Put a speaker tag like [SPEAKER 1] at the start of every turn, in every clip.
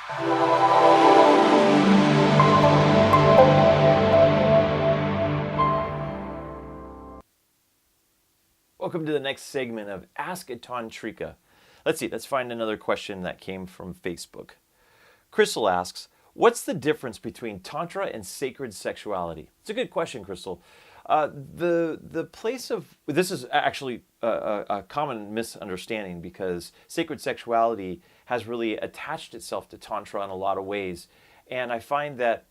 [SPEAKER 1] Welcome to the next segment of Ask a Tantrica. Let's find another question that came from Facebook. Crystal asks, what's the difference between Tantra and sacred sexuality? It's a good question, Crystal. The place of, this is actually a common misunderstanding because sacred sexuality has really attached itself to Tantra in a lot of ways. And I find that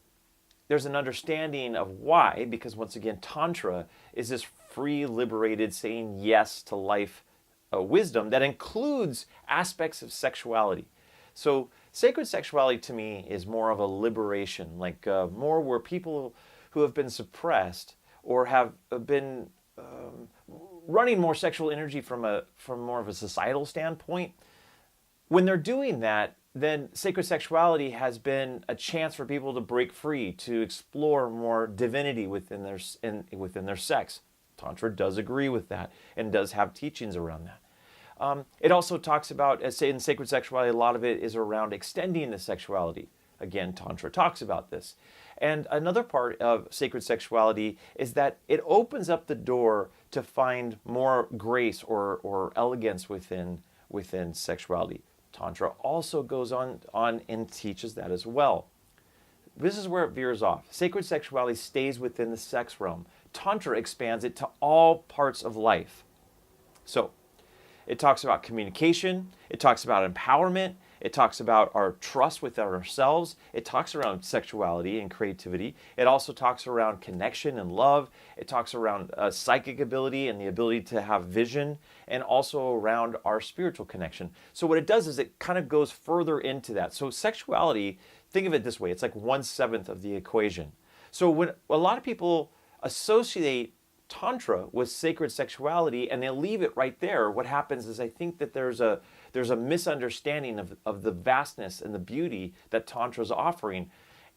[SPEAKER 1] there's an understanding of why, because once again, Tantra is this free, liberated, saying yes to life wisdom that includes aspects of sexuality. So sacred sexuality to me is more of a liberation, like more where people who have been suppressed or have been running more sexual energy from more of a societal standpoint, when they're doing that, then sacred sexuality has been a chance for people to break free, to explore more divinity within their sex. Tantra does agree with that and does have teachings around that. It also talks about, as say in sacred sexuality, a lot of it is around extending the sexuality. Again, Tantra talks about this. And another part of sacred sexuality is that it opens up the door to find more grace or elegance within sexuality. Tantra also goes on and teaches that as well. This is where it veers off. Sacred sexuality stays within the sex realm. Tantra expands it to all parts of life. So, it talks about communication, it talks about empowerment, it talks about our trust with ourselves, it talks around sexuality and creativity, it also talks around connection and love, it talks around psychic ability and the ability to have vision, and also around our spiritual connection. So what it does is it kind of goes further into that. So sexuality, think of it this way, it's like 1/7 of the equation. So when a lot of people associate Tantra with sacred sexuality and they leave it right there, what happens is I think that there's a misunderstanding of the vastness and the beauty that Tantra is offering.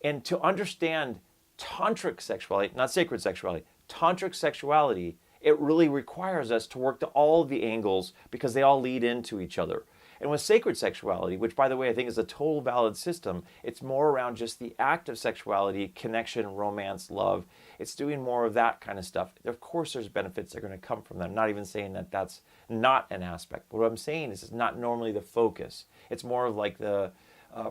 [SPEAKER 1] And to understand tantric sexuality, not sacred sexuality, tantric sexuality, it really requires us to work to all of the angles because they all lead into each other. And with sacred sexuality, which by the way I think is a total valid system, it's more around just the act of sexuality, connection, romance, love. It's doing more of that kind of stuff. Of course there's benefits that are going to come from that. I'm not even saying that that's not an aspect. But what I'm saying is it's not normally the focus. It's more of like the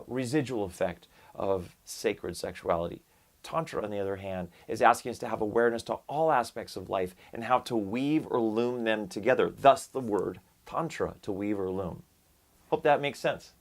[SPEAKER 1] residual effect of sacred sexuality. Tantra, on the other hand, is asking us to have awareness to all aspects of life and how to weave or loom them together. Thus the word Tantra, to weave or loom. Hope that makes sense.